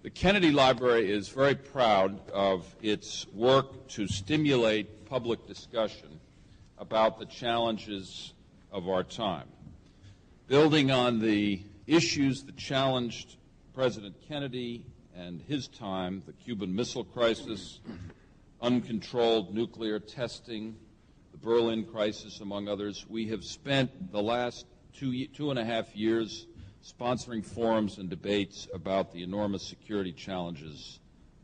The Kennedy Library is very proud of its work to stimulate public discussion about the challenges of our time. Building on the issues that challenged President Kennedy and his time, the Cuban Missile Crisis, uncontrolled nuclear testing, the Berlin crisis, among others, we have spent the last two and a half years sponsoring forums and debates about the enormous security challenges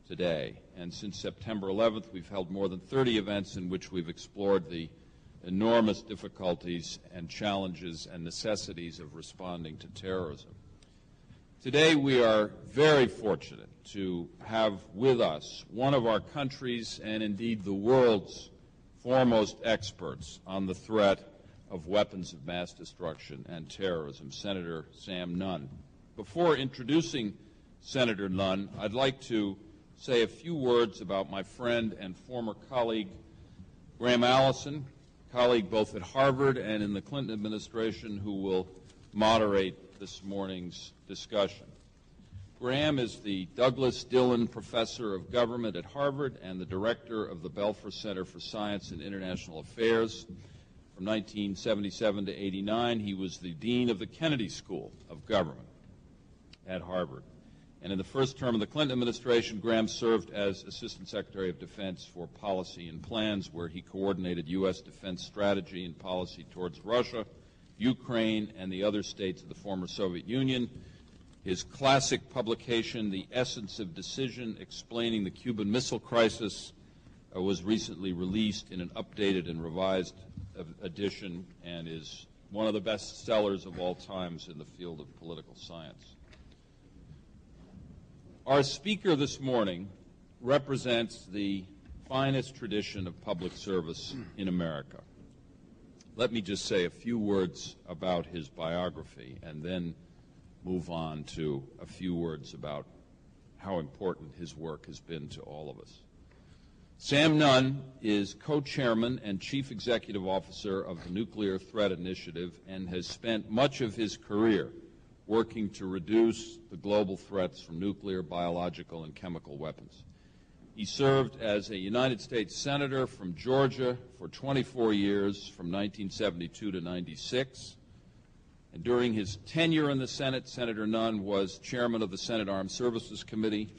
today. And since September 11th, we've held more than 30 events in which we've explored the enormous difficulties and challenges and necessities of responding to terrorism. Today, we are very fortunate to have with us one of our country's and indeed the world's foremost experts on the threat of weapons of mass destruction and terrorism, Senator Sam Nunn. Before introducing Senator Nunn, I'd like to say a few words about my friend and former colleague, Graham Allison, colleague both at Harvard and in the Clinton administration, who will moderate this morning's discussion. Graham is the Douglas Dillon Professor of Government at Harvard and the director of the Belfer Center for Science and International Affairs. From 1977 to 89, he was the dean of the Kennedy School of Government at Harvard. And in the first term of the Clinton administration, Graham served as Assistant Secretary of Defense for Policy and Plans, where he coordinated U.S. defense strategy and policy towards Russia, Ukraine, and the other states of the former Soviet Union. His classic publication, The Essence of Decision, explaining the Cuban Missile Crisis, was recently released in an updated and revised edition and is one of the best sellers of all times in the field of political science. Our speaker this morning represents the finest tradition of public service in America. Let me just say a few words about his biography and then move on to a few words about how important his work has been to all of us. Sam Nunn is co-chairman and chief executive officer of the Nuclear Threat Initiative and has spent much of his career working to reduce the global threats from nuclear, biological, and chemical weapons. He served as a United States Senator from Georgia for 24 years, from 1972 to 96. And during his tenure in the Senate, Senator Nunn was chairman of the Senate Armed Services Committee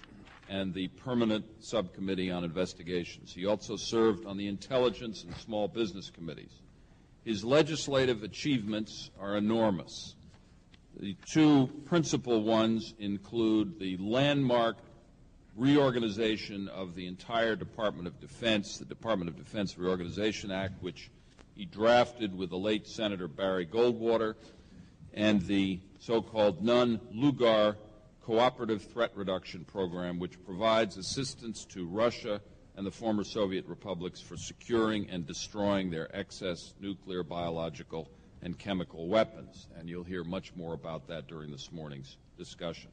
and the Permanent Subcommittee on Investigations. He also served on the Intelligence and Small Business Committees. His legislative achievements are enormous. The two principal ones include the landmark reorganization of the entire Department of Defense, the Department of Defense Reorganization Act, which he drafted with the late Senator Barry Goldwater, and the so-called Nunn-Lugar Cooperative Threat Reduction Program, which provides assistance to Russia and the former Soviet republics for securing and destroying their excess nuclear, biological, and chemical weapons. And you'll hear much more about that during this morning's discussion.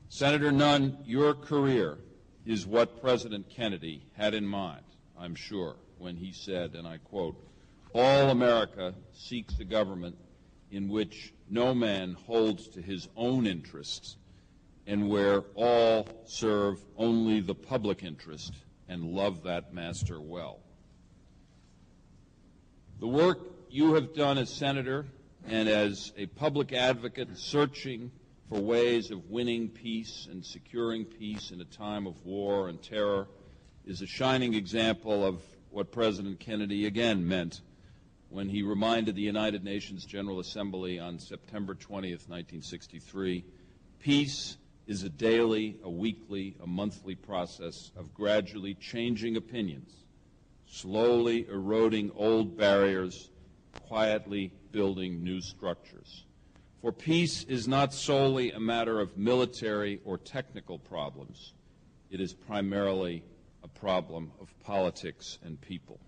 Senator Nunn, your career is what President Kennedy had in mind, I'm sure, when he said, and I quote, "All America seeks a government in which no man holds to his own interests and where all serve only the public interest and love that master well." The work you have done as senator and as a public advocate searching for ways of winning peace and securing peace in a time of war and terror is a shining example of what President Kennedy again meant when he reminded the United Nations General Assembly on September 20th, 1963, peace is a daily, a weekly, a monthly process of gradually changing opinions, slowly eroding old barriers, quietly building new structures. For peace is not solely a matter of military or technical problems. It is primarily a problem of politics and people.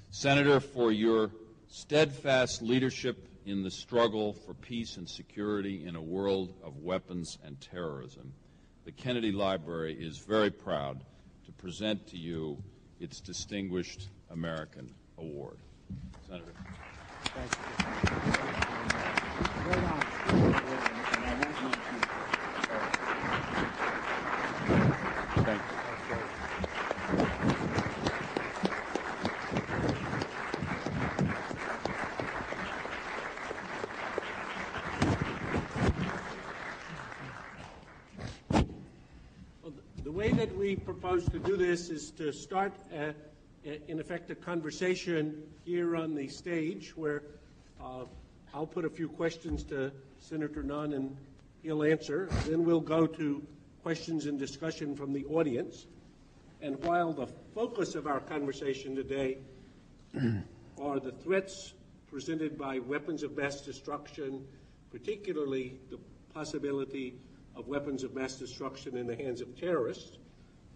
Senator, for your steadfast leadership in the struggle for peace and security in a world of weapons and terrorism, the Kennedy Library is very proud to present to you its Distinguished American Award. Senator. Thank you. Right on. way that we propose to do this is to start, in effect, a conversation here on the stage where I'll put a few questions to Senator Nunn and he'll answer. Then we'll go to questions and discussion from the audience. And while the focus of our conversation today are the threats presented by weapons of mass destruction, particularly the possibility of weapons of mass destruction in the hands of terrorists,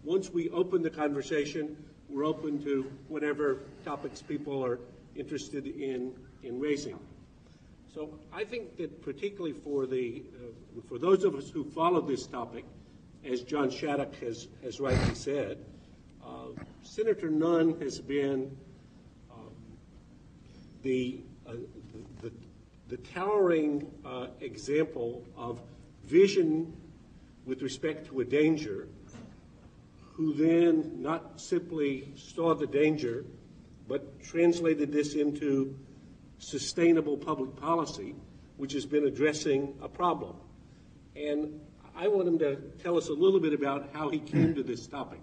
once we open the conversation, we're open to whatever topics people are interested in raising. So I think that particularly for those of us who follow this topic, as John Shattuck has rightly said, Senator Nunn has been the towering example of vision with respect to a danger, who then not simply saw the danger, but translated this into sustainable public policy, which has been addressing a problem. And I want him to tell us a little bit about how he came to this topic.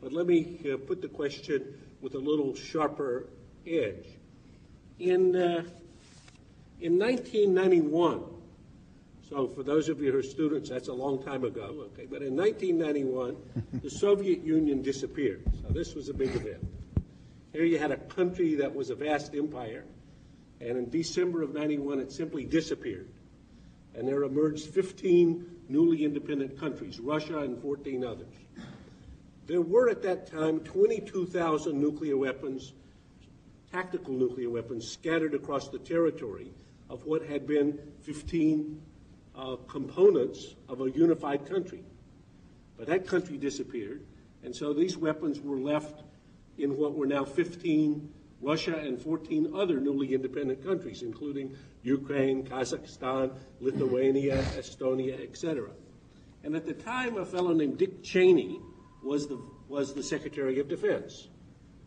But let me put the question with a little sharper edge. In 1991, so for those of you who are students, that's a long time ago, okay, but in 1991, the Soviet Union disappeared. So this was a big event. Here you had a country that was a vast empire, and in December of 91, it simply disappeared. And there emerged 15 newly independent countries, Russia and 14 others. There were at that time 22,000 nuclear weapons, tactical nuclear weapons, scattered across the territory of what had been 15 components of a unified country. But that country disappeared, and so these weapons were left in what were now 15 Russia and 14 other newly independent countries, including Ukraine, Kazakhstan, Lithuania, Estonia, etc. And at the time, a fellow named Dick Cheney was the Secretary of Defense.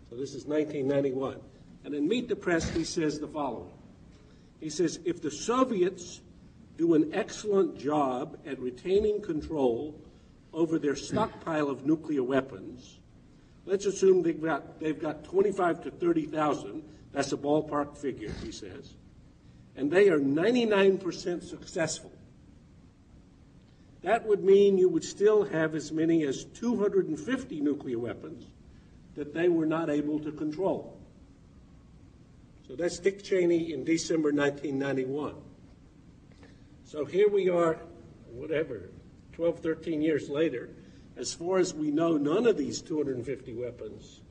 So this is 1991. And in Meet the Press, he says the following. He says, if the Soviets do an excellent job at retaining control over their stockpile of nuclear weapons, let's assume they've got 25 to 30,000, that's a ballpark figure, he says, and they are 99% successful. That would mean you would still have as many as 250 nuclear weapons that they were not able to control. So that's Dick Cheney in December 1991. So here we are, 12, 13 years later. As far as we know, none of these 250 weapons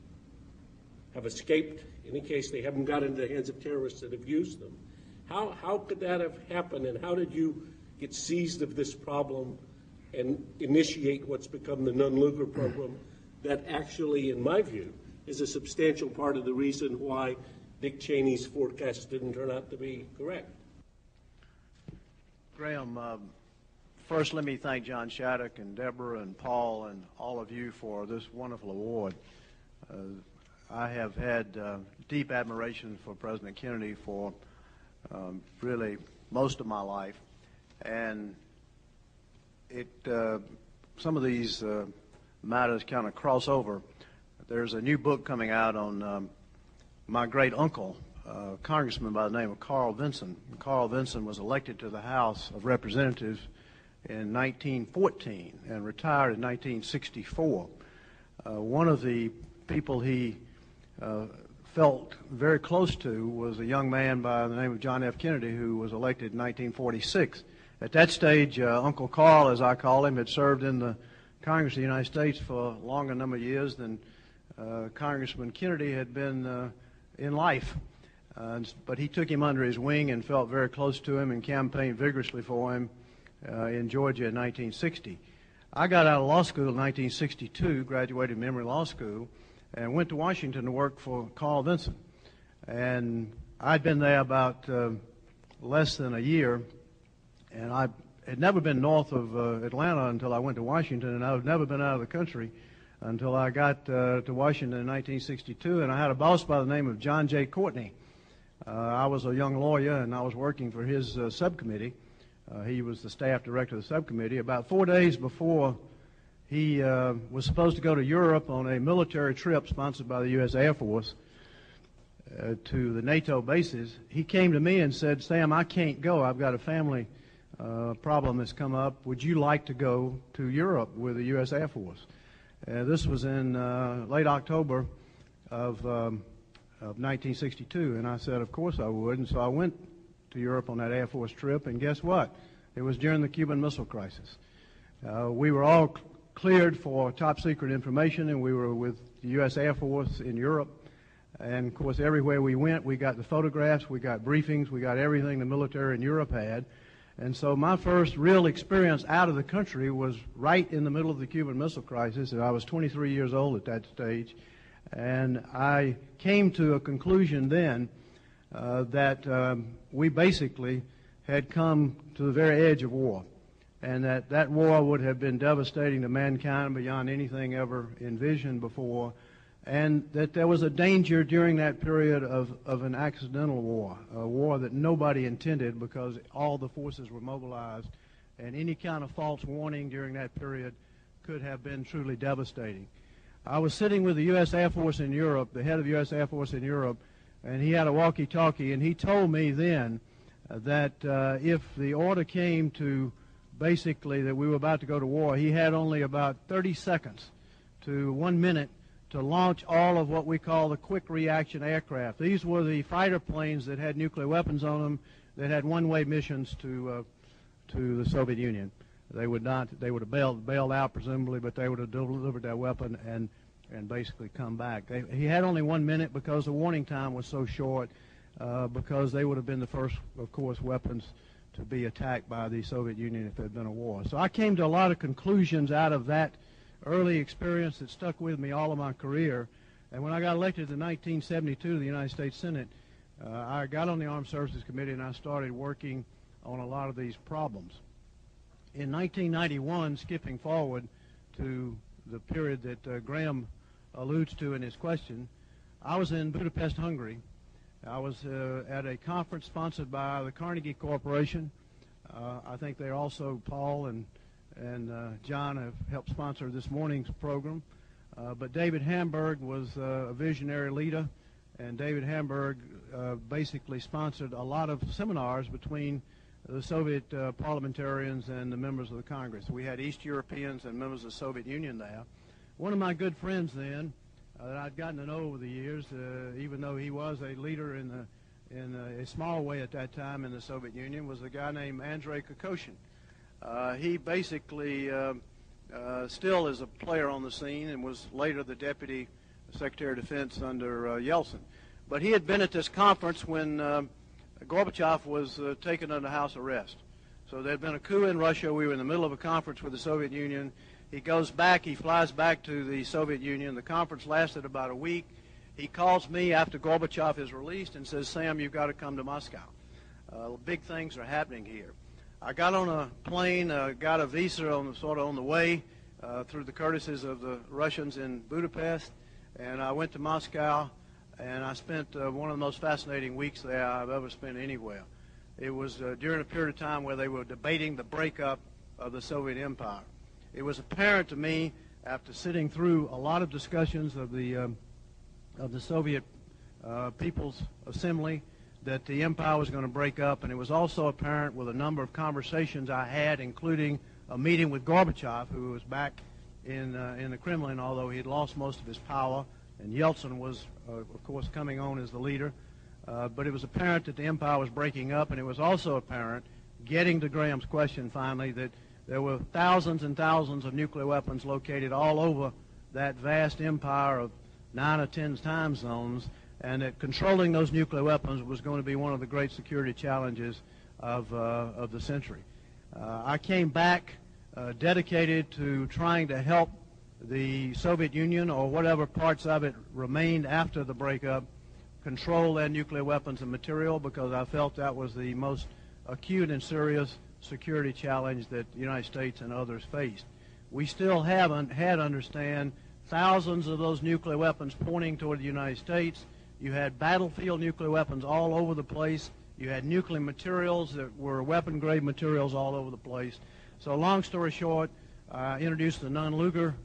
have escaped. In any case, they haven't got into the hands of terrorists that have used them. How could that have happened, and how did you get seized of this problem and initiate what's become the Nunn-Lugar program that actually, in my view, is a substantial part of the reason why Dick Cheney's forecast didn't turn out to be correct? Graham, first let me thank John Shattuck and Deborah and Paul and all of you for this wonderful award. I have had deep admiration for President Kennedy for really most of my life, and some of these matters kind of cross over. There's a new book coming out on my great uncle, a congressman by the name of Carl Vinson. Carl Vinson was elected to the House of Representatives in 1914 and retired in 1964. One of the people he felt very close to was a young man by the name of John F. Kennedy, who was elected in 1946. At that stage, Uncle Carl, as I call him, had served in the Congress of the United States for a longer number of years than Congressman Kennedy had been in life. But he took him under his wing and felt very close to him and campaigned vigorously for him in Georgia in 1960. I got out of law school in 1962, graduated from Emory Law School, and went to Washington to work for Carl Vinson. And I'd been there about less than a year, and I had never been north of Atlanta until I went to Washington, and I've never been out of the country until I got to Washington in 1962, and I had a boss by the name of John J. Courtney. I was a young lawyer, and I was working for his subcommittee. He was the staff director of the subcommittee. About 4 days before He was supposed to go to Europe on a military trip sponsored by the U.S. Air Force to the NATO bases. He came to me and said, "Sam, I can't go. I've got a family problem that's come up. Would you like to go to Europe with the U.S. Air Force?" This was in late October of 1962, and I said, of course I would. And so I went to Europe on that Air Force trip, and guess what? It was during the Cuban Missile Crisis. We were all cleared for top secret information, and we were with the U.S. Air Force in Europe. And of course, everywhere we went, we got the photographs, we got briefings, we got everything the military in Europe had. And so my first real experience out of the country was right in the middle of the Cuban Missile Crisis, and I was 23 years old at that stage. And I came to a conclusion then that we basically had come to the very edge of war, and that war would have been devastating to mankind beyond anything ever envisioned before, and that there was a danger during that period of an accidental war, a war that nobody intended because all the forces were mobilized, and any kind of false warning during that period could have been truly devastating. I was sitting with the U.S. Air Force in Europe, the head of the U.S. Air Force in Europe, and he had a walkie-talkie, and he told me then that if the order came to basically that we were about to go to war, he had only about 30 seconds to 1 minute to launch all of what we call the quick reaction aircraft. These were the fighter planes that had nuclear weapons on them that had one-way missions to the Soviet Union. They would have bailed out presumably, but they would have delivered that weapon and basically come back. He had only 1 minute because the warning time was so short, because they would have been the first, of course, weapons to be attacked by the Soviet Union if there had been a war. So I came to a lot of conclusions out of that early experience that stuck with me all of my career. And when I got elected in 1972 to the United States Senate, I got on the Armed Services Committee and I started working on a lot of these problems. In 1991, skipping forward to the period that Graham alludes to in his question, I was in Budapest, Hungary. I was at a conference sponsored by the Carnegie Corporation. I think they also, Paul and John, have helped sponsor this morning's program. But David Hamburg was a visionary leader, and David Hamburg basically sponsored a lot of seminars between the Soviet parliamentarians and the members of the Congress. We had East Europeans and members of the Soviet Union there. One of my good friends then that I'd gotten to know over the years, even though he was a leader in a small way at that time in the Soviet Union, was a guy named Andrei Kokoshin. He basically still is a player on the scene and was later the Deputy Secretary of Defense under Yeltsin. But he had been at this conference when Gorbachev was taken under house arrest. So there had been a coup in Russia. We were in the middle of a conference with the Soviet Union. He goes back, he flies back to the Soviet Union. The conference lasted about a week. He calls me after Gorbachev is released and says, "Sam, you've got to come to Moscow. Big things are happening here." I got on a plane, got a visa sort of on the way through the courtesies of the Russians in Budapest, and I went to Moscow, and I spent one of the most fascinating weeks there I've ever spent anywhere. It was during a period of time where they were debating the breakup of the Soviet Empire. It was apparent to me, after sitting through a lot of discussions of the Soviet People's Assembly, that the empire was going to break up, and it was also apparent with a number of conversations I had, including a meeting with Gorbachev, who was back in the Kremlin, although he had lost most of his power, and Yeltsin was, of course, coming on as the leader. But it was apparent that the empire was breaking up, and it was also apparent, getting to Graham's question finally, that there were thousands and thousands of nuclear weapons located all over that vast empire of 9 or 10 time zones, and that controlling those nuclear weapons was going to be one of the great security challenges of the century. I came back dedicated to trying to help the Soviet Union, or whatever parts of it remained after the breakup, control their nuclear weapons and material, because I felt that was the most acute and serious security challenge that the United States and others faced. We still haven't had, understand, thousands of those nuclear weapons pointing toward the United States. You had battlefield nuclear weapons all over the place. You had nuclear materials that were weapon-grade materials all over the place. So long story short, I introduced the Nunn-Lugar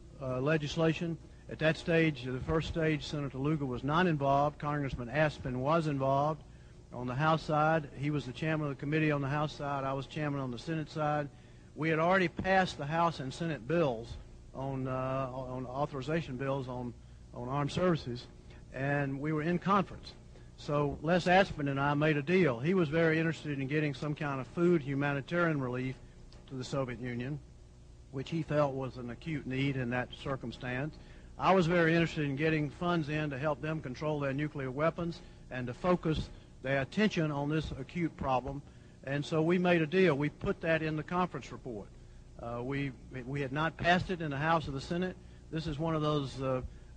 legislation. At that stage, the first stage, Senator Lugar was not involved. Congressman Aspen was involved. On the House side, he was the chairman of the committee on the House side. I was chairman on the Senate side. We had already passed the House and Senate bills on authorization bills on armed services, and we were in conference. So Les Aspin and I made a deal. He was very interested in getting some kind of food humanitarian relief to the Soviet Union, which he felt was an acute need in that circumstance. I was very interested in getting funds in to help them control their nuclear weapons and to focus their attention on this acute problem. And so we made a deal. We put that in the conference report. We had not passed it in the House or the Senate. This is one of those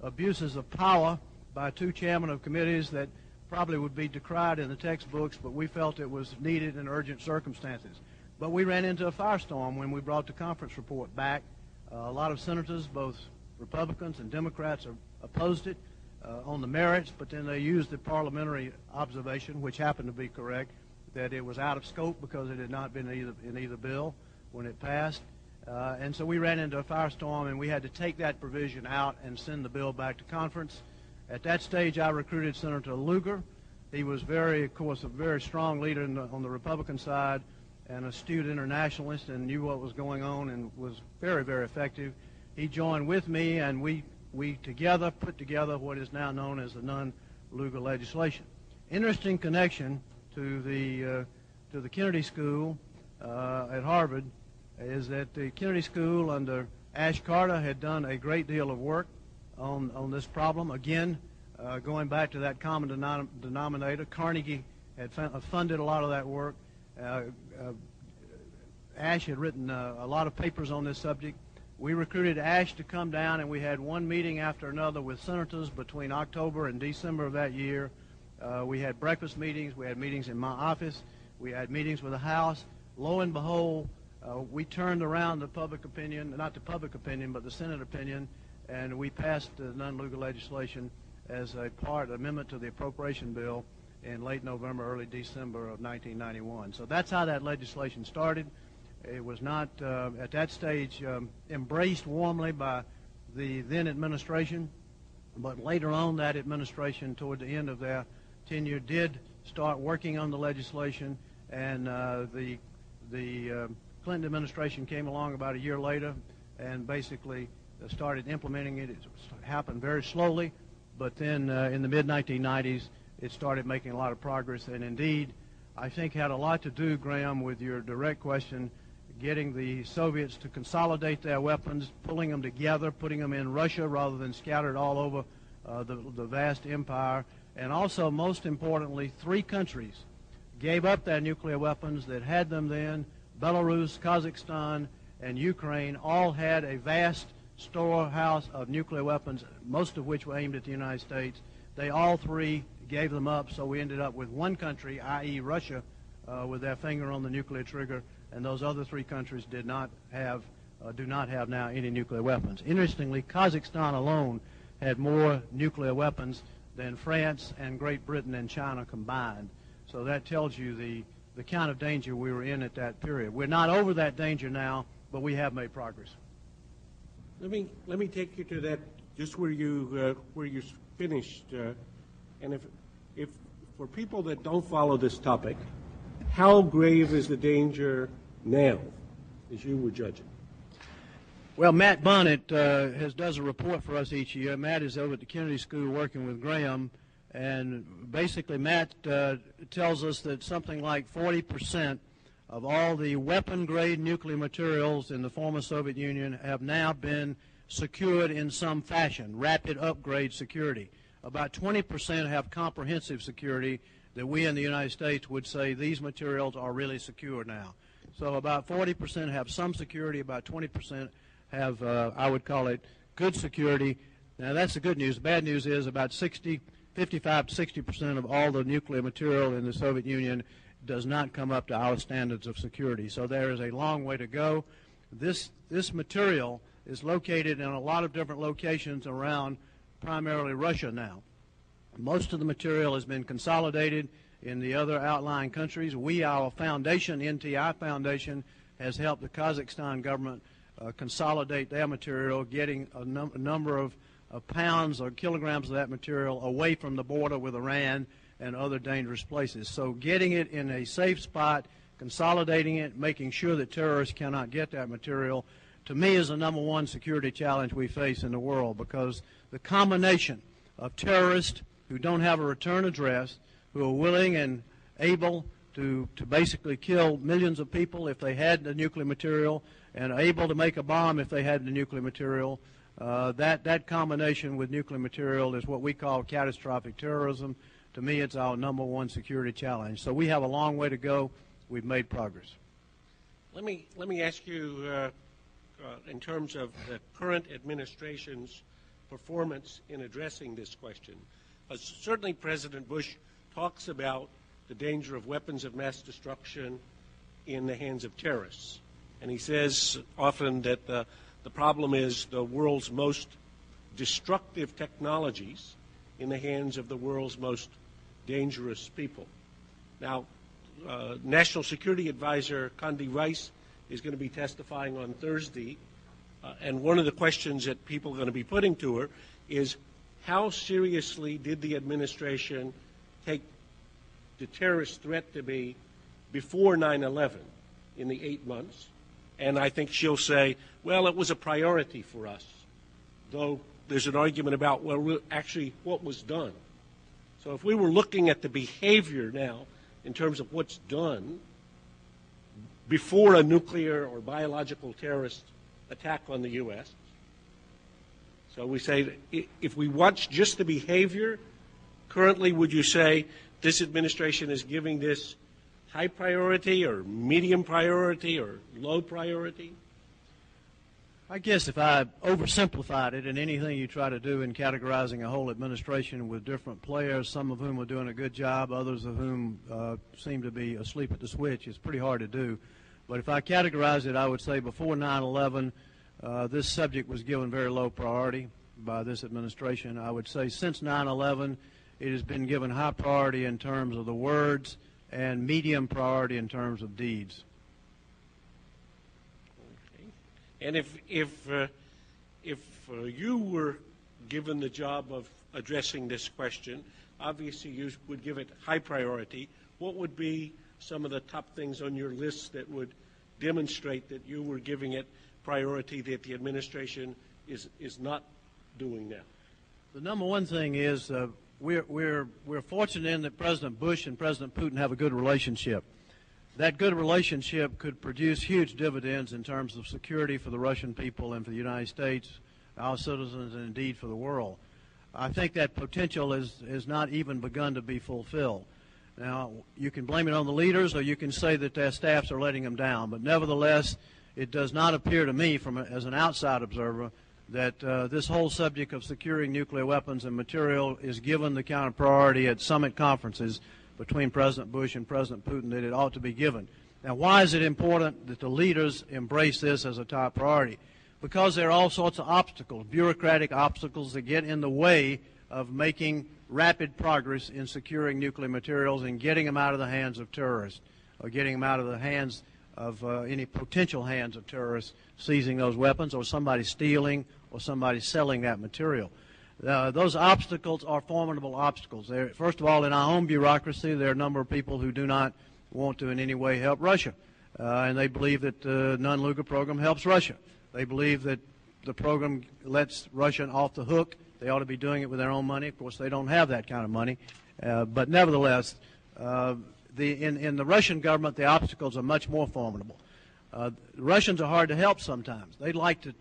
abuses of power by two chairmen of committees that probably would be decried in the textbooks, but we felt it was needed in urgent circumstances. But we ran into a firestorm when we brought the conference report back. A lot of senators, both Republicans and Democrats, opposed it on the merits, but then they used the parliamentary observation, which happened to be correct, that it was out of scope because it had not been in either bill when it passed. And so we ran into a firestorm, and we had to take that provision out and send the bill back to conference. At that stage, I recruited Senator Lugar. He was of course, a very strong leader on the Republican side, an astute internationalist, and knew what was going on and was very, very effective. He joined with me, and we together put together what is now known as the Nunn-Lugar legislation. Interesting connection to the Kennedy School at Harvard is that the Kennedy School under Ash Carter had done a great deal of work on this problem. Again, going back to that common denominator, Carnegie had funded a lot of that work. Ash had written a lot of papers on this subject. We recruited Ash to come down, and we had one meeting after another with senators between October and December of that year. We had breakfast meetings. We had meetings in my office. We had meetings with the House. Lo and behold, we turned around the public opinion, not the public opinion, but the Senate opinion, and we passed the Nunn-Lugar legislation as a amendment to the appropriation bill in late November, early December of 1991. So that's how that legislation started. It was not, at that stage, embraced warmly by the then administration, but later on that administration, toward the end of their tenure, did start working on the legislation, and the Clinton administration came along about a year later and basically started implementing it. It happened very slowly, but then in the mid-1990s, it started making a lot of progress, and indeed, I think had a lot to do, Graham, with your direct question, getting the Soviets to consolidate their weapons, pulling them together, putting them in Russia rather than scattered all over the vast empire. And also, most importantly, 3 countries gave up their nuclear weapons that had them then. Belarus, Kazakhstan, and Ukraine all had a vast storehouse of nuclear weapons, most of which were aimed at the United States. They all 3 gave them up, so we ended up with one country, i.e. Russia, with their finger on the nuclear trigger, and those other 3 countries do not have now any nuclear weapons. Interestingly, Kazakhstan alone had more nuclear weapons than France and Great Britain and China combined. So that tells you the kind of danger we were in at that period. We're not over that danger now, but we have made progress. Let me take you to that, just where you finished, and if for people that don't follow this topic, how grave is the danger now, as you would judge it? Well, Matt Bonnet does a report for us each year. Matt is over at the Kennedy School working with Graham, and basically Matt tells us that something like 40% of all the weapon-grade nuclear materials in the former Soviet Union have now been secured in some fashion, rapid upgrade security. About 20% have comprehensive security that we in the United States would say these materials are really secure now. So about 40% have some security, about 20% have, I would call it, good security. Now that's the good news. The bad news is about 55 to 60% of all the nuclear material in the Soviet Union does not come up to our standards of security. So there is a long way to go. This material is located in a lot of different locations around primarily Russia now. Most of the material has been consolidated in the other outlying countries. Our foundation, NTI Foundation, has helped the Kazakhstan government consolidate their material, getting a number of pounds or kilograms of that material away from the border with Iran and other dangerous places. So getting it in a safe spot, consolidating it, making sure that terrorists cannot get that material, to me is the #1 security challenge we face in the world, because the combination of terrorists who don't have a return address, who are willing and able to basically kill millions of people if they had the nuclear material, and able to make a bomb if they had the nuclear material, that combination with nuclear material is what we call catastrophic terrorism. To me, it's our #1 security challenge. So we have a long way to go. We've made progress. Let me ask you, in terms of the current administration's performance in addressing this question. Certainly President Bush talks about the danger of weapons of mass destruction in the hands of terrorists. And he says often that the problem is the world's most destructive technologies in the hands of the world's most dangerous people. Now, National Security Advisor Condi Rice is going to be testifying on Thursday, and one of the questions that people are going to be putting to her is, how seriously did the administration take the terrorist threat to be before 9/11 in the 8 months? And I think she'll say, well, it was a priority for us, though there's an argument about, well, actually what was done. So if we were looking at the behavior now in terms of what's done before a nuclear or biological terrorist attack on the U.S., so we say, if we watch just the behavior, currently would you say this administration is giving this high priority or medium priority or low priority? I guess if I oversimplified it, and anything you try to do in categorizing a whole administration with different players, some of whom are doing a good job, others of whom seem to be asleep at the switch, it's pretty hard to do. But if I categorize it, I would say before 9/11, this subject was given very low priority by this administration. I would say since 9/11, it has been given high priority in terms of the words and medium priority in terms of deeds. And if you were given the job of addressing this question, obviously you would give it high priority. What would be some of the top things on your list that would demonstrate that you were giving it priority that the administration is not doing now? The #1 thing is we're fortunate in that President Bush and President Putin have a good relationship. That good relationship could produce huge dividends in terms of security for the Russian people and for the United States, our citizens, and indeed for the world. I think that potential is not even begun to be fulfilled. Now, you can blame it on the leaders, or you can say that their staffs are letting them down. But nevertheless, it does not appear to me, as an outside observer, that this whole subject of securing nuclear weapons and material is given the kind of priority at summit conferences between President Bush and President Putin that it ought to be given. Now, why is it important that the leaders embrace this as a top priority? Because there are all sorts of obstacles, bureaucratic obstacles that get in the way of making rapid progress in securing nuclear materials and getting them out of the hands of terrorists, or getting them out of the hands of any potential hands of terrorists seizing those weapons, or somebody stealing, or somebody selling that material. Those obstacles are formidable obstacles. First of all, in our own bureaucracy, there are a number of people who do not want to in any way help Russia, and they believe that the Nunn-Lugar program helps Russia. They believe that the program lets Russia off the hook. They ought to be doing it with their own money. Of course, they don't have that kind of money. But nevertheless, in the Russian government, the obstacles are much more formidable. The Russians are hard to help sometimes. They like to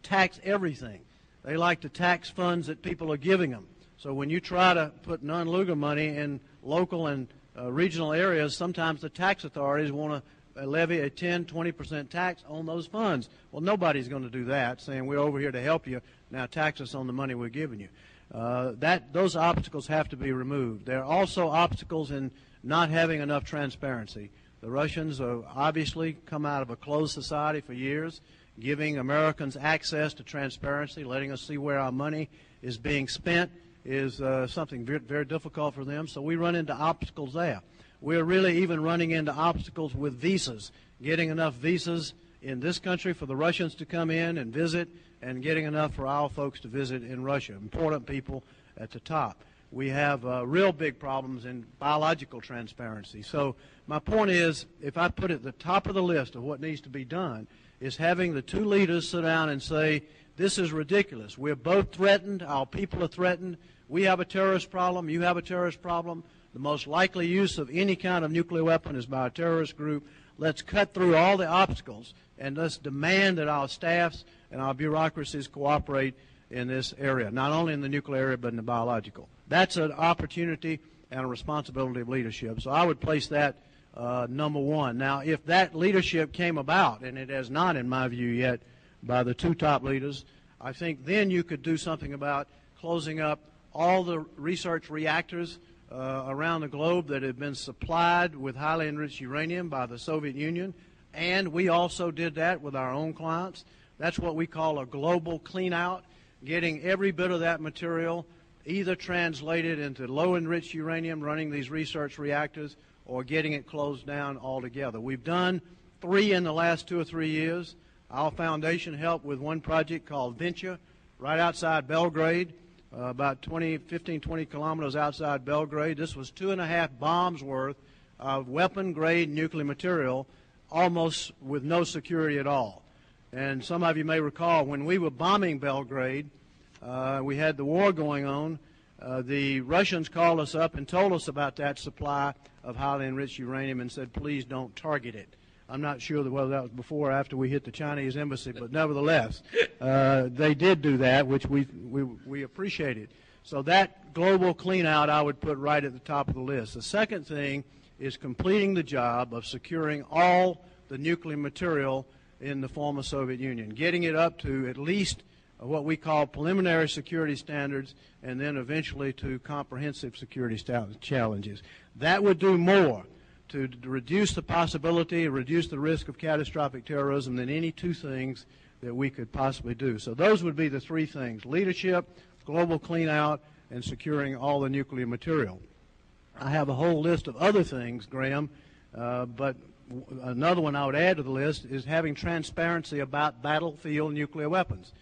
tax everything. They like to tax funds that people are giving them. So when you try to put Nunn-Lugar money in local and regional areas, sometimes the tax authorities want to levy a 10, 20% tax on those funds. Well, nobody's going to do that, saying we're over here to help you, now tax us on the money we're giving you. Those obstacles have to be removed. There are also obstacles in not having enough transparency. The Russians have obviously come out of a closed society for years. Giving Americans access to transparency, letting us see where our money is being spent, is something very, very difficult for them. So we run into obstacles there. We're really even running into obstacles with visas, getting enough visas in this country for the Russians to come in and visit, and getting enough for our folks to visit in Russia, important people at the top. We have real big problems in biological transparency. So my point is, if I put at the top of the list of what needs to be done, is having the two leaders sit down and say, this is ridiculous. We're both threatened. Our people are threatened. We have a terrorist problem. You have a terrorist problem. The most likely use of any kind of nuclear weapon is by a terrorist group. Let's cut through all the obstacles, and let's demand that our staffs and our bureaucracies cooperate in this area, not only in the nuclear area, but in the biological. That's an opportunity and a responsibility of leadership. So I would place that number one. Now, if that leadership came about, and it has not, in my view, yet, by the two top leaders, I think then you could do something about closing up all the research reactors around the globe that have been supplied with highly enriched uranium by the Soviet Union, and we also did that with our own clients. That's what we call a global clean-out, getting every bit of that material either translated into low-enriched uranium running these research reactors or getting it closed down altogether. We've done 3 in the last 2 or 3 years. Our foundation helped with one project called Venture right outside Belgrade, about 15, 20 kilometers outside Belgrade. This was 2.5 bombs worth of weapon-grade nuclear material, almost with no security at all. And some of you may recall when we were bombing Belgrade, we had the war going on, the Russians called us up and told us about that supply of highly enriched uranium and said, please don't target it. I'm not sure whether that was before or after we hit the Chinese embassy, but nevertheless, they did do that, which we appreciated. So that global clean-out I would put right at the top of the list. The second thing is completing the job of securing all the nuclear material in the former Soviet Union, getting it up to at least what we call preliminary security standards, and then eventually to comprehensive security challenges. That would do more to reduce the possibility, reduce the risk of catastrophic terrorism than any two things that we could possibly do. So those would be the 3 things: leadership, global clean-out, and securing all the nuclear material. I have a whole list of other things, Graham, but another one I would add to the list is having transparency about battlefield nuclear weapons.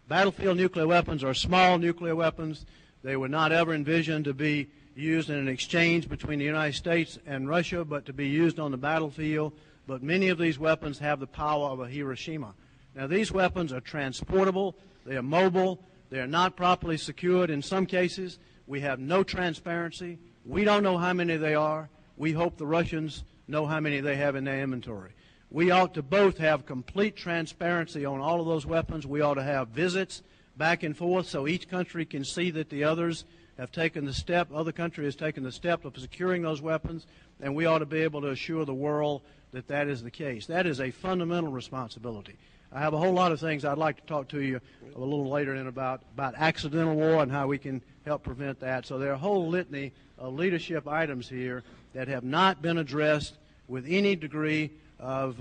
Battlefield nuclear weapons are small nuclear weapons. They were not ever envisioned to be used in an exchange between the United States and Russia, but to be used on the battlefield. But many of these weapons have the power of a Hiroshima. Now, these weapons are transportable. They are mobile. They are not properly secured in some cases. We have no transparency. We don't know how many they are. We hope the Russians know how many they have in their inventory. We ought to both have complete transparency on all of those weapons. We ought to have visits back and forth so each country can see that the others have taken the step, other country has taken the step of securing those weapons, and we ought to be able to assure the world that that is the case. That is a fundamental responsibility. I have a whole lot of things I'd like to talk to you a little later in about accidental war and how we can help prevent that. So there are a whole litany of leadership items here that have not been addressed with any degree of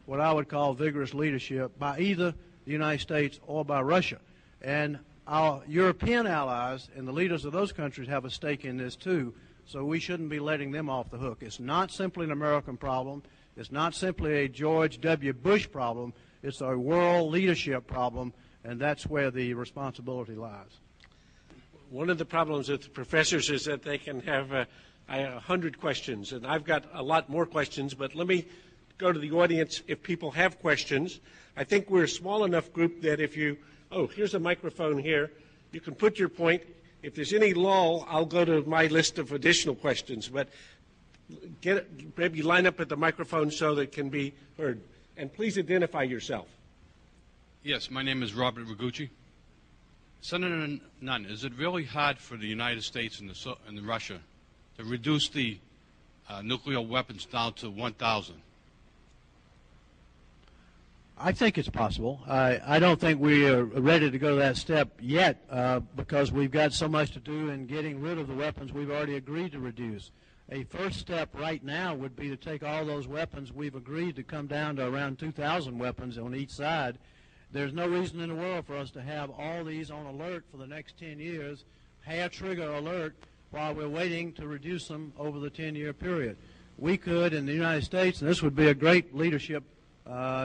what I would call vigorous leadership by either the United States or by Russia. And our European allies and the leaders of those countries have a stake in this too, so we shouldn't be letting them off the hook. It's not simply an American problem. It's not simply a George W. Bush problem. It's a world leadership problem, and that's where the responsibility lies. One of the problems with the professors is that they can have 100 questions, and I've got a lot more questions, but let me go to the audience if people have questions. I think we're a small enough group that if you, here's a microphone here, you can put your point. If there's any lull, I'll go to my list of additional questions, but maybe line up at the microphone so that it can be heard. And please identify yourself. Yes, my name is Robert Ragucci. Senator Nunn, is it really hard for the United States and Russia to reduce the nuclear weapons down to 1,000? I think it's possible. I don't think we are ready to go to that step yet because we've got so much to do in getting rid of the weapons we've already agreed to reduce. A first step right now would be to take all those weapons we've agreed to come down to around 2,000 weapons on each side. There's no reason in the world for us to have all these on alert for the next 10 years, hair trigger alert, while we're waiting to reduce them over the 10-year period. We could, in the United States, and this would be a great leadership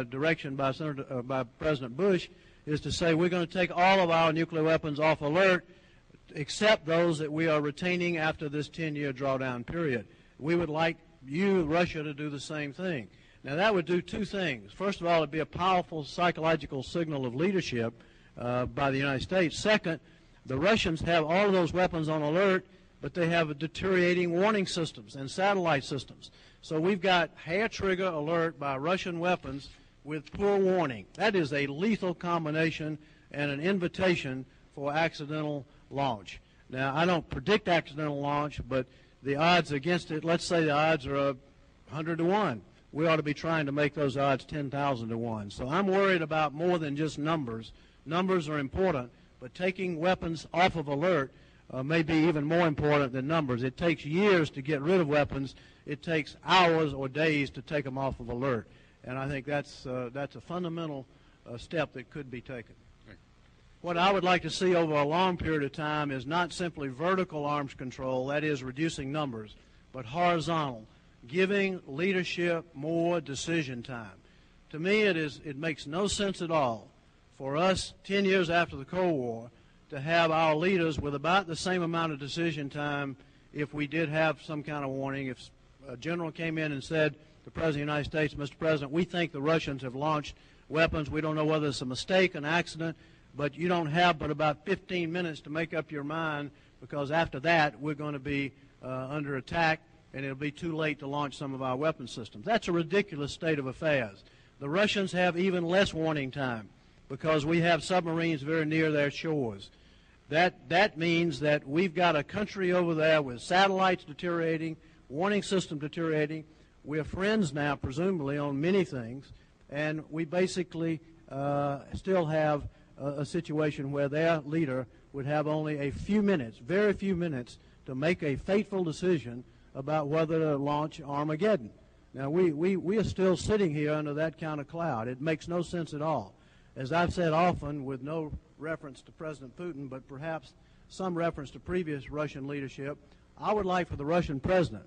direction by by President Bush, is to say we're going to take all of our nuclear weapons off alert, except those that we are retaining after this 10-year drawdown period. We would like you, Russia, to do the same thing. Now, that would do two things. First of all, it would be a powerful psychological signal of leadership by the United States. Second, the Russians have all of those weapons on alert, but they have deteriorating warning systems and satellite systems. So we've got hair trigger alert by Russian weapons with poor warning. That is a lethal combination and an invitation for accidental launch. Now, I don't predict accidental launch, but the odds against it, let's say the odds are 100 to 1. We ought to be trying to make those odds 10,000 to 1. So I'm worried about more than just numbers. Numbers are important, but taking weapons off of alert may be even more important than numbers. It takes years to get rid of weapons. It takes hours or days to take them off of alert. And I think that's a fundamental step that could be taken. What I would like to see over a long period of time is not simply vertical arms control, that is reducing numbers, but horizontal, giving leadership more decision time. To me, it makes no sense at all for us 10 years after the Cold War to have our leaders with about the same amount of decision time if we did have some kind of warning. If a general came in and said, the President of the United States, Mr. President, we think the Russians have launched weapons. We don't know whether it's a mistake, an accident, but you don't have but about 15 minutes to make up your mind, because after that we're going to be under attack and it'll be too late to launch some of our weapon systems. That's a ridiculous state of affairs. The Russians have even less warning time because we have submarines very near their shores. That means that we've got a country over there with satellites deteriorating, warning system deteriorating. We're friends now, presumably, on many things, and we basically still have a situation where their leader would have only a few minutes, very few minutes, to make a fateful decision about whether to launch Armageddon. Now, we are still sitting here under that kind of cloud. It makes no sense at all. As I've said often, with no reference to President Putin, but perhaps some reference to previous Russian leadership, I would like for the Russian president,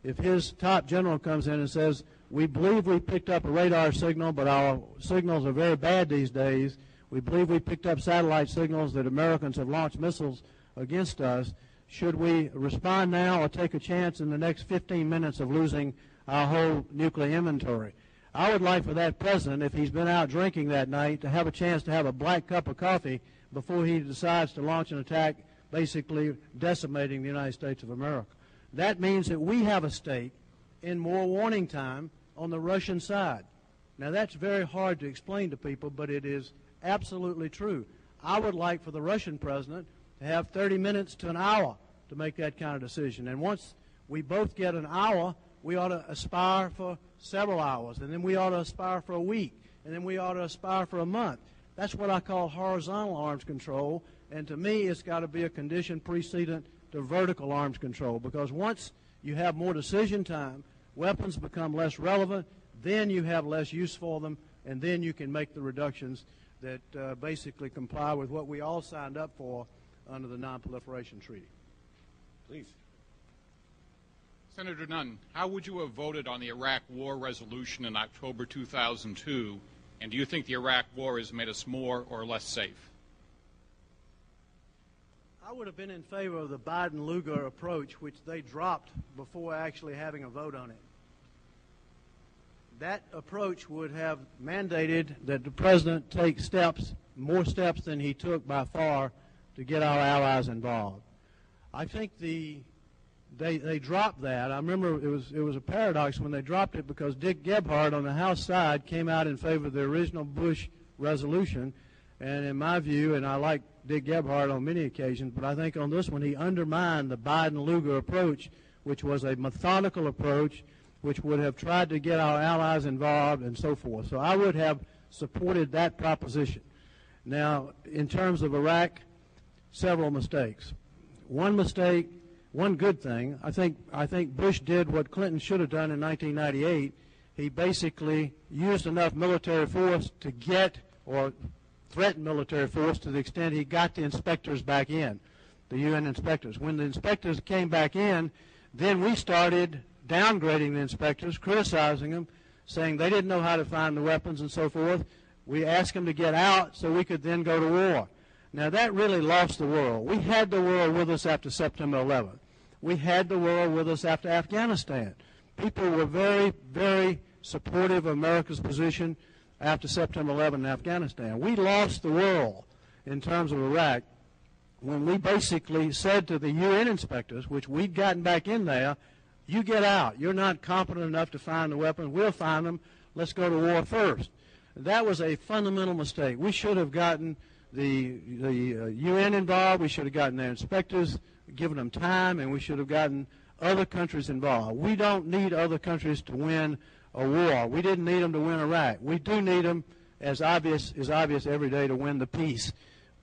if his top general comes in and says, we believe we picked up a radar signal, but our signals are very bad these days. We believe we picked up satellite signals that Americans have launched missiles against us. Should we respond now or take a chance in the next 15 minutes of losing our whole nuclear inventory? I would like for that president, if he's been out drinking that night, to have a chance to have a black cup of coffee before he decides to launch an attack, basically decimating the United States of America. That means that we have a stake in more warning time on the Russian side. Now, that's very hard to explain to people, but it is absolutely true. I would like for the Russian president to have 30 minutes to an hour to make that kind of decision. And once we both get an hour, we ought to aspire for several hours, and then we ought to aspire for a week, and then we ought to aspire for a month. That's what I call horizontal arms control, and to me it's got to be a condition precedent to vertical arms control, because once you have more decision time, weapons become less relevant, then you have less use for them, and then you can make the reductions that basically comply with what we all signed up for under the Non-Proliferation Treaty. Please. Senator Nunn, how would you have voted on the Iraq War resolution in October 2002, and do you think the Iraq War has made us more or less safe? I would have been in favor of the Biden-Lugar approach, which they dropped before actually having a vote on it. That approach would have mandated that the president take steps, more steps than he took by far, to get our allies involved. I think they dropped that. I remember it was a paradox when they dropped it, because Dick Gebhardt on the House side came out in favor of the original Bush resolution, and in my view, and I like Dick Gebhardt on many occasions, but I think on this one he undermined the Biden-Lugar approach, which was a methodical approach, which would have tried to get our allies involved and so forth. So I would have supported that proposition. Now, in terms of Iraq, several mistakes. One mistake, one good thing, I think Bush did what Clinton should have done in 1998. He basically used enough military force to get, or threaten military force to the extent he got the inspectors back in, the UN inspectors. When the inspectors came back in, then we started downgrading the inspectors, criticizing them, saying they didn't know how to find the weapons and so forth. We asked them to get out so we could then go to war. Now, that really lost the world. We had the world with us after September 11th. We had the world with us after Afghanistan. People were very, very supportive of America's position after September 11th in Afghanistan. We lost the world in terms of Iraq when we basically said to the UN inspectors, which we'd gotten back in there, you get out. You're not competent enough to find the weapons. We'll find them. Let's go to war first. That was a fundamental mistake. We should have gotten the UN involved. We should have gotten their inspectors, given them time, and we should have gotten other countries involved. We don't need other countries to win a war. We didn't need them to win Iraq. We do need them, as is obvious every day, to win the peace.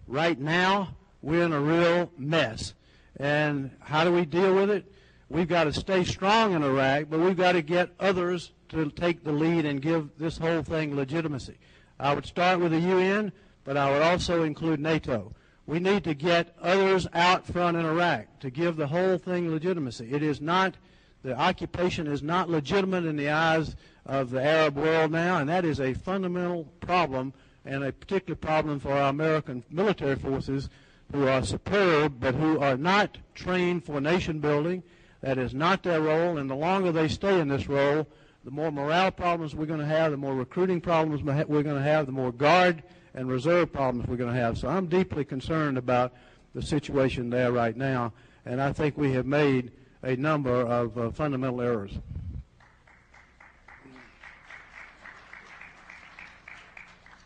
Right now, we're in a real mess. And how do we deal with it? We've got to stay strong in Iraq, but we've got to get others to take the lead and give this whole thing legitimacy. I would start with the UN, but I would also include NATO. We need to get others out front in Iraq to give the whole thing legitimacy. It is not, the occupation is not legitimate in the eyes of the Arab world now, and that is a fundamental problem and a particular problem for our American military forces, who are superb but who are not trained for nation building. That is not their role, and the longer they stay in this role, the more morale problems we're going to have, the more recruiting problems we're going to have, the more guard and reserve problems we're going to have. So I'm deeply concerned about the situation there right now, and I think we have made a number of fundamental errors.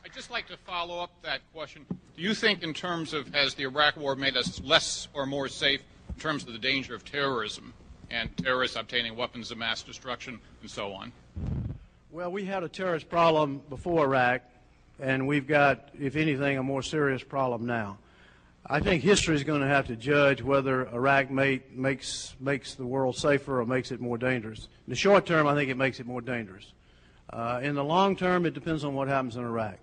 I'd just like to follow up that question. Do you think, in terms of, has the Iraq War made us less or more safe in terms of the danger of terrorism and terrorists obtaining weapons of mass destruction and so on? Well, we had a terrorist problem before Iraq, and we've got, if anything, a more serious problem now. I think history is going to have to judge whether Iraq makes the world safer or makes it more dangerous. In the short term, I think it makes it more dangerous. In the long term, it depends on what happens in Iraq.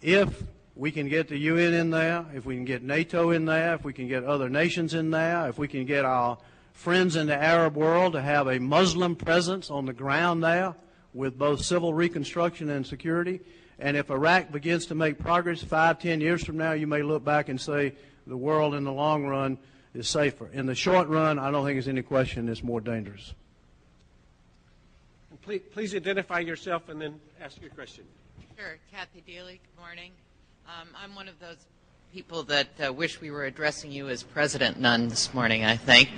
If we can get the UN in there, if we can get NATO in there, if we can get other nations in there, if we can get our friends in the Arab world to have a Muslim presence on the ground there with both civil reconstruction and security, and if Iraq begins to make progress 5-10 years from now, you may look back and say the world in the long run is safer. In the short run, I don't think there's any question it's more dangerous. And please identify yourself and then ask your question. Sure. Kathy Dealey, good morning. I'm one of those people that wish we were addressing you as President Nunn this morning, I think.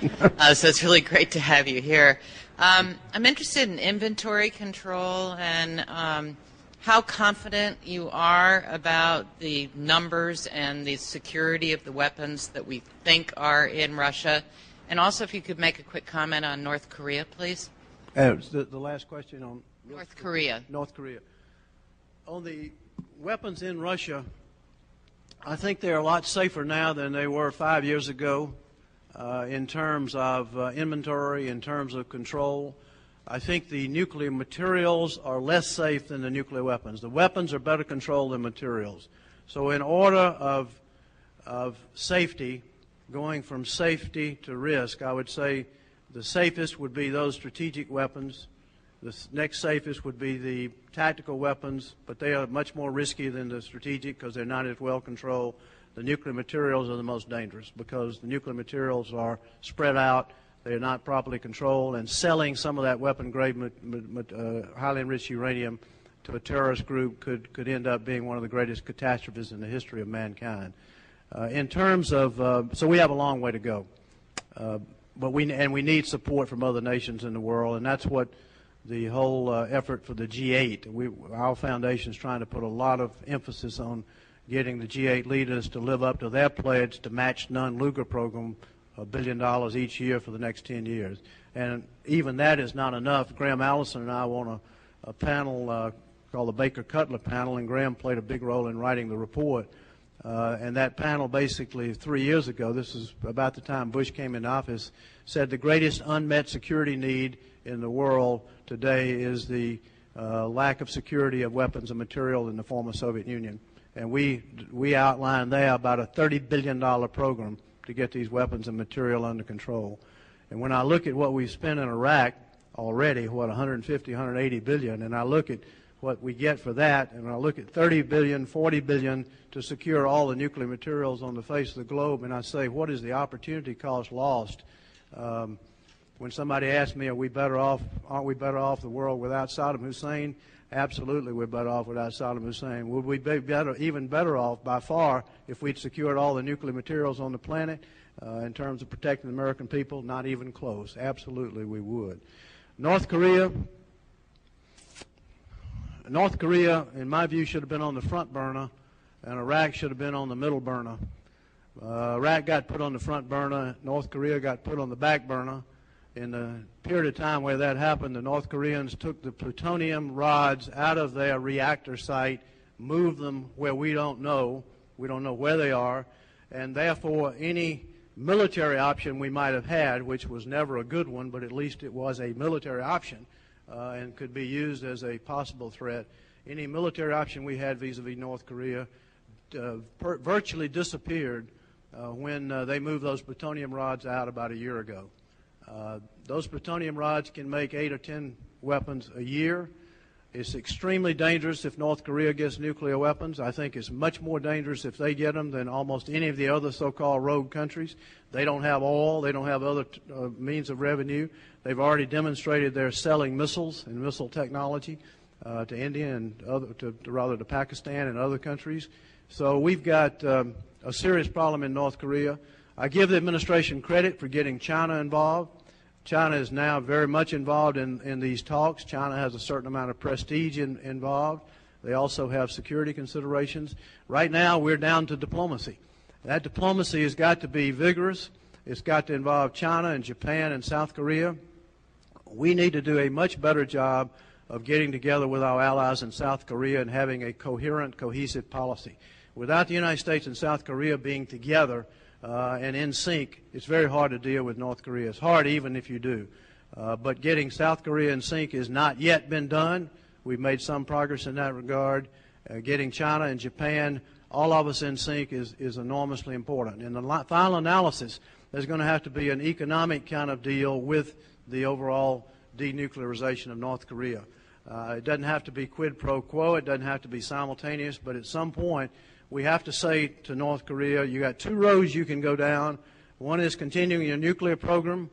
So it's really great to have you here. I'm interested in inventory control and how confident you are about the numbers and the security of the weapons that we think are in Russia. And also, if you could make a quick comment on North Korea, please. The last question on North Korea. North Korea. On the weapons in Russia, I think they're a lot safer now than they were 5 years ago in terms of inventory, in terms of control. I think the nuclear materials are less safe than the nuclear weapons. The weapons are better controlled than materials. So in order of safety, going from safety to risk, I would say the safest would be those strategic weapons. The next safest would be the tactical weapons, but they are much more risky than the strategic because they're not as well controlled. The nuclear materials are the most dangerous because the nuclear materials are spread out, they're not properly controlled, and selling some of that weapon-grade highly enriched uranium to a terrorist group could end up being one of the greatest catastrophes in the history of mankind. In terms of, so we have a long way to go, but we need support from other nations in the world, and that's what the whole effort for the G8. Our foundation is trying to put a lot of emphasis on getting the G8 leaders to live up to their pledge to match Nunn-Lugar program $1 billion each year for the next 10 years. And even that is not enough. Graham Allison and I were on a panel called the Baker-Cutler panel, and Graham played a big role in writing the report. And that panel basically 3 years ago, this is about the time Bush came into office, said the greatest unmet security need in the world today is the lack of security of weapons and material in the former Soviet Union. And we outlined there about a $30 billion program to get these weapons and material under control. And when I look at what we've spent in Iraq, already, 150, 180 billion, and I look at what we get for that, and I look at 30 billion, 40 billion to secure all the nuclear materials on the face of the globe, and I say, what is the opportunity cost lost? When somebody asks me, aren't we better off the world without Saddam Hussein? Absolutely, we're better off without Saddam Hussein. Would we be even better off by far if we'd secured all the nuclear materials on the planet in terms of protecting the American people? Not even close. Absolutely, we would. North Korea, in my view, should have been on the front burner, and Iraq should have been on the middle burner. Iraq got put on the front burner. North Korea got put on the back burner. In the period of time where that happened, the North Koreans took the plutonium rods out of their reactor site, moved them where we don't know where they are, and therefore any military option we might have had, which was never a good one, but at least it was a military option and could be used as a possible threat. Any military option we had vis-a-vis North Korea virtually disappeared when they moved those plutonium rods out about a year ago. Those plutonium rods can make 8 or 10 weapons a year. It's extremely dangerous if North Korea gets nuclear weapons. I think it's much more dangerous if they get them than almost any of the other so-called rogue countries. They don't have oil. They don't have other means of revenue. They've already demonstrated they're selling missiles and missile technology to India and to Pakistan and other countries. So we've got a serious problem in North Korea. I give the administration credit for getting China involved. China is now very much involved in these talks. China has a certain amount of prestige involved. They also have security considerations. Right now, we're down to diplomacy. That diplomacy has got to be vigorous. It's got to involve China and Japan and South Korea. We need to do a much better job of getting together with our allies in South Korea and having a coherent, cohesive policy. Without the United States and South Korea being together and in sync, it's very hard to deal with North Korea. It's hard even if you do. But getting South Korea in sync has not yet been done. We've made some progress in that regard. Getting China and Japan, all of us in sync, is enormously important. In the final analysis, there's going to have to be an economic kind of deal with the overall denuclearization of North Korea. It doesn't have to be quid pro quo. It doesn't have to be simultaneous. But at some point, we have to say to North Korea, you got two roads you can go down. One is continuing your nuclear program,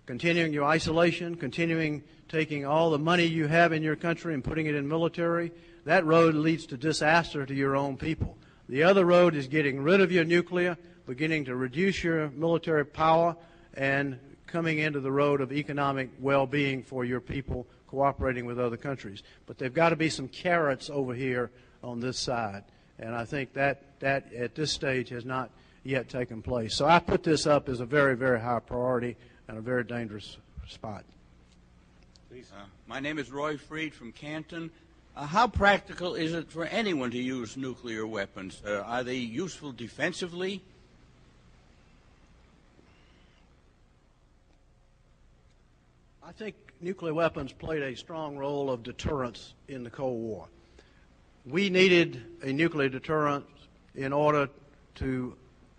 continuing your isolation, continuing taking all the money you have in your country and putting it in military. That road leads to disaster to your own people. The other road is getting rid of your nuclear, beginning to reduce your military power, and coming into the road of economic well-being for your people, cooperating with other countries. But there've got to be some carrots over here on this side. And I think that at this stage has not yet taken place. So I put this up as a very, very high priority and a very dangerous spot. My name is Roy Freed from Canton. How practical is it for anyone to use nuclear weapons? Are they useful defensively? I think nuclear weapons played a strong role of deterrence in the Cold War. We needed a nuclear deterrent in order to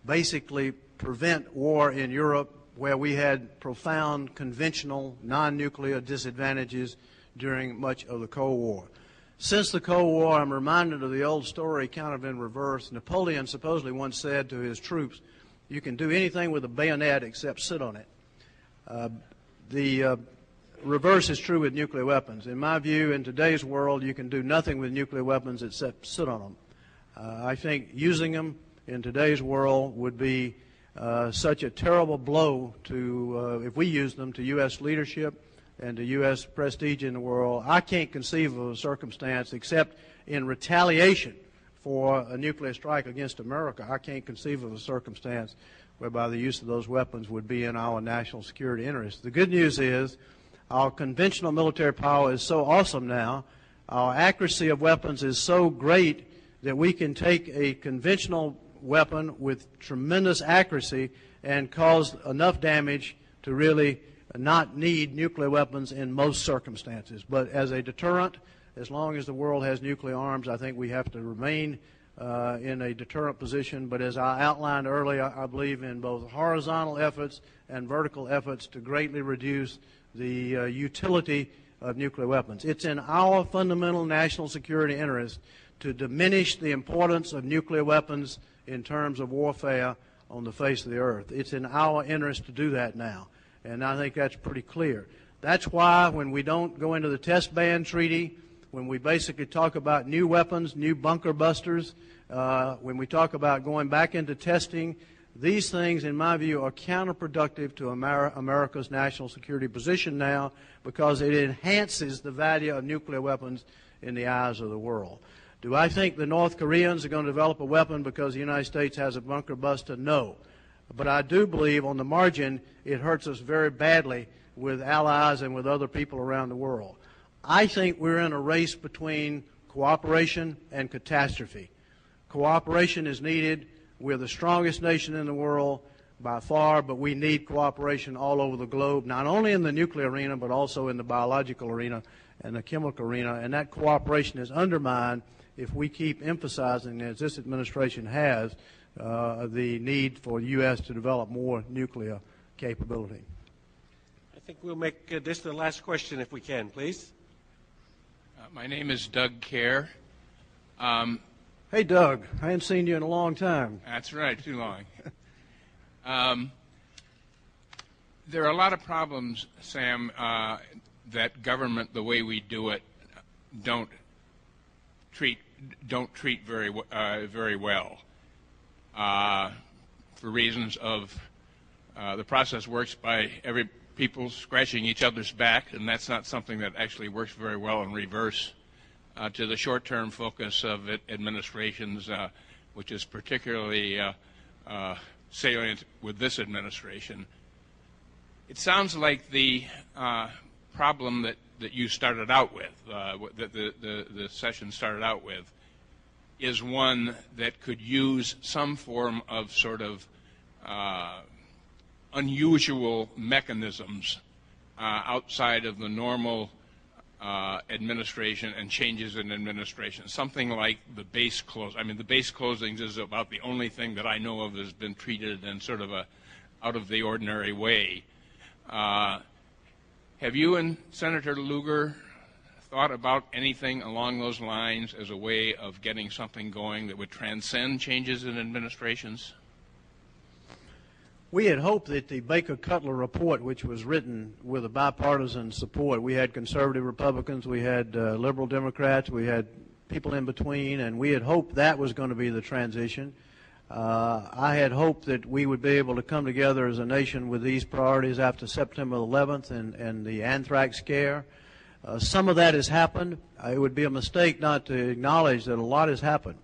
basically prevent war in Europe, where we had profound conventional non-nuclear disadvantages during much of the Cold War. Since the Cold War, I'm reminded of the old story kind of in reverse. Napoleon supposedly once said to his troops, you can do anything with a bayonet except sit on it. The reverse is true with nuclear weapons. In my view, in today's world, you can do nothing with nuclear weapons except sit on them. I think using them in today's world would be such a terrible blow to, if we use them, to U.S. leadership and to U.S. prestige in the world. I can't conceive of a circumstance except in retaliation for a nuclear strike against America. I can't conceive of a circumstance whereby the use of those weapons would be in our national security interest. The good news is our conventional military power is so awesome now, our accuracy of weapons is so great that we can take a conventional weapon with tremendous accuracy and cause enough damage to really not need nuclear weapons in most circumstances. But as a deterrent, as long as the world has nuclear arms, I think we have to remain in a deterrent position. But as I outlined earlier, I believe in both horizontal efforts and vertical efforts to greatly reduce the utility of nuclear weapons. It's in our fundamental national security interest to diminish the importance of nuclear weapons in terms of warfare on the face of the earth. It's in our interest to do that now, and I think that's pretty clear. That's why when we don't go into the test ban treaty, when we basically talk about new weapons, new bunker busters, when we talk about going back into testing, these things, in my view, are counterproductive to America's national security position now, because it enhances the value of nuclear weapons in the eyes of the world. Do I think the North Koreans are going to develop a weapon because the United States has a bunker buster? No. But I do believe on the margin it hurts us very badly with allies and with other people around the world. I think we're in a race between cooperation and catastrophe. Cooperation is needed. We're the strongest nation in the world by far, but we need cooperation all over the globe, not only in the nuclear arena, but also in the biological arena and the chemical arena. And that cooperation is undermined if we keep emphasizing, as this administration has, the need for the U.S. to develop more nuclear capability. I think we'll make this the last question if we can, please. My name is Doug Kerr. Hey, Doug. I haven't seen you in a long time. That's right, too long. There are a lot of problems, Sam, that government, the way we do it, don't treat very well. For reasons of the process works by people scratching each other's back, and that's not something that actually works very well in reverse to the short-term focus of administrations, which is particularly salient with this administration. It sounds like the problem that you started out with, that the session started out with, is one that could use some form of sort of unusual mechanisms outside of the normal administration and changes in administration. Something like the base close. I mean, the base closings is about the only thing that I know of has been treated in sort of a out of the ordinary way. Have you and Senator Lugar thought about anything along those lines as a way of getting something going that would transcend changes in administrations? We had hoped that the Baker-Cutler report, which was written with a bipartisan support, we had conservative Republicans, we had liberal Democrats, we had people in between, and we had hoped that was going to be the transition. I had hoped that we would be able to come together as a nation with these priorities after September 11th and the anthrax scare. Some of that has happened. It would be a mistake not to acknowledge that a lot has happened.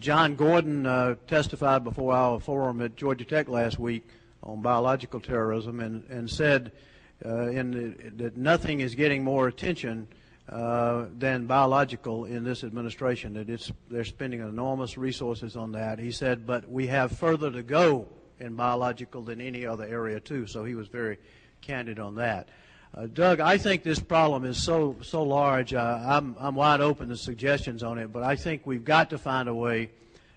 John Gordon testified before our forum at Georgia Tech last week on biological terrorism and said that nothing is getting more attention than biological in this administration, that they're spending enormous resources on that. He said, but we have further to go in biological than any other area too, so he was very candid on that. Doug, I think this problem is so large. I'm wide open to suggestions on it, but I think we've got to find a way,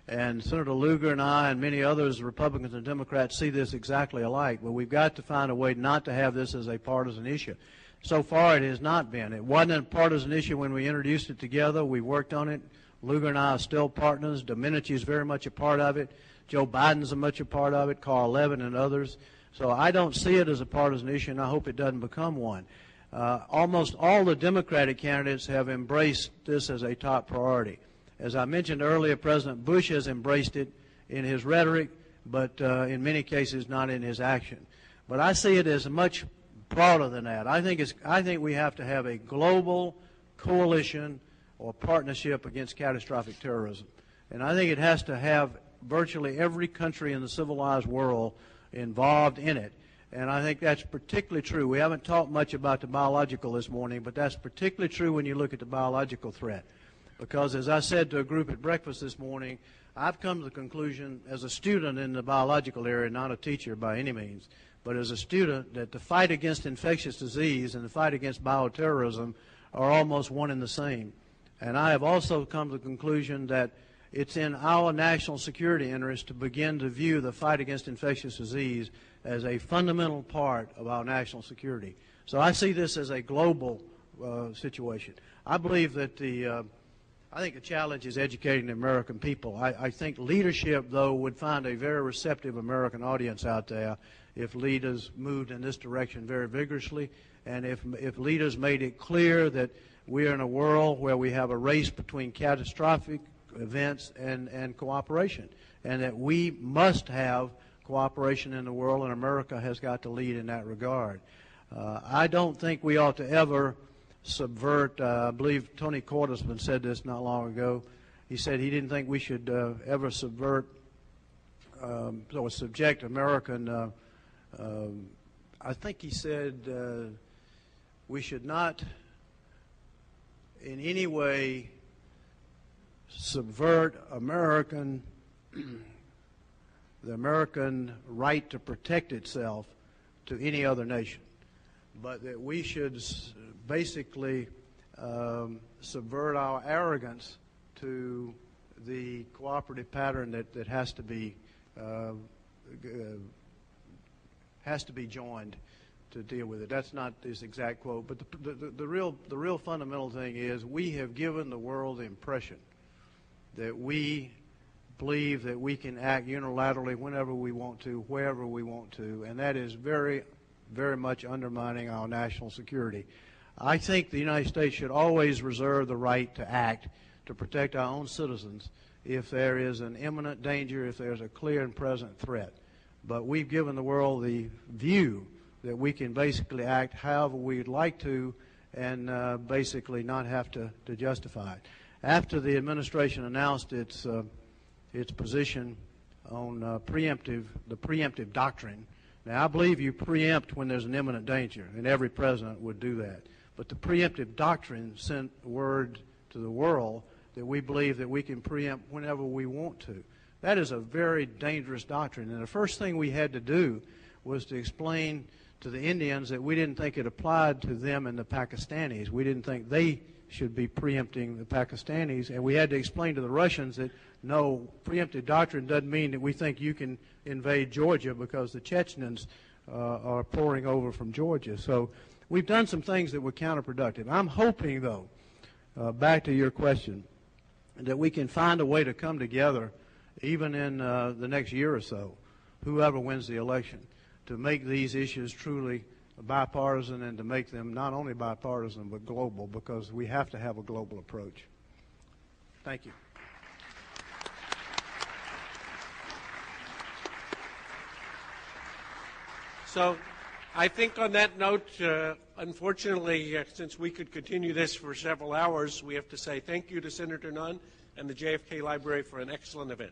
and Senator Lugar and I and many others, Republicans and Democrats, see this exactly alike, but we've got to find a way not to have this as a partisan issue. So far it has not been. It wasn't a partisan issue when we introduced it together. We worked on it. Lugar and I are still partners. Domenici is very much a part of it. Joe Biden's much a part of it, Carl Levin and others. So I don't see it as a partisan issue, and I hope it doesn't become one. Almost all the Democratic candidates have embraced this as a top priority. As I mentioned earlier, President Bush has embraced it in his rhetoric, but in many cases not in his action. But I see it as much broader than that. I think we have to have a global coalition or partnership against catastrophic terrorism. And I think it has to have virtually every country in the civilized world involved in it. And I think that's particularly true. We haven't talked much about the biological this morning, but that's particularly true when you look at the biological threat. Because as I said to a group at breakfast this morning, I've come to the conclusion as a student in the biological area, not a teacher by any means, but as a student, that the fight against infectious disease and the fight against bioterrorism are almost one and the same. And I have also come to the conclusion that it's in our national security interest to begin to view the fight against infectious disease as a fundamental part of our national security. So I see this as a global situation. I believe that I think the challenge is educating the American people. I think leadership, though, would find a very receptive American audience out there if leaders moved in this direction very vigorously, and if leaders made it clear that we're in a world where we have a race between catastrophic events and cooperation, and that we must have cooperation in the world, and America has got to lead in that regard. I don't think we ought to ever subvert, I believe Tony Cordesman said this not long ago. He said he didn't think we should ever subvert or subject American, I think he said we should not in any way subvert the American right to protect itself to any other nation, but that we should basically subvert our arrogance to the cooperative pattern that has to be joined to deal with it. That's not his exact quote, but the real fundamental thing is we have given the world the impression that we believe that we can act unilaterally whenever we want to, wherever we want to, and that is very, very much undermining our national security. I think the United States should always reserve the right to act to protect our own citizens if there is an imminent danger, if there's a clear and present threat. But we've given the world the view that we can basically act however we'd like to and basically not have to justify it. After the administration announced its position on the preemptive doctrine, now I believe you preempt when there's an imminent danger, and every president would do that. But the preemptive doctrine sent word to the world that we believe that we can preempt whenever we want to. That is a very dangerous doctrine, and the first thing we had to do was to explain to the Indians that we didn't think it applied to them and the Pakistanis. We didn't think they should be preempting the Pakistanis, and we had to explain to the Russians that no, preemptive doctrine doesn't mean that we think you can invade Georgia because the Chechens are pouring over from Georgia. So we've done some things that were counterproductive. I'm hoping, though, back to your question, that we can find a way to come together even in the next year or so, whoever wins the election, to make these issues truly bipartisan and to make them not only bipartisan but global, because we have to have a global approach. Thank you. So I think on that note, unfortunately, since we could continue this for several hours, we have to say thank you to Senator Nunn and the JFK Library for an excellent event.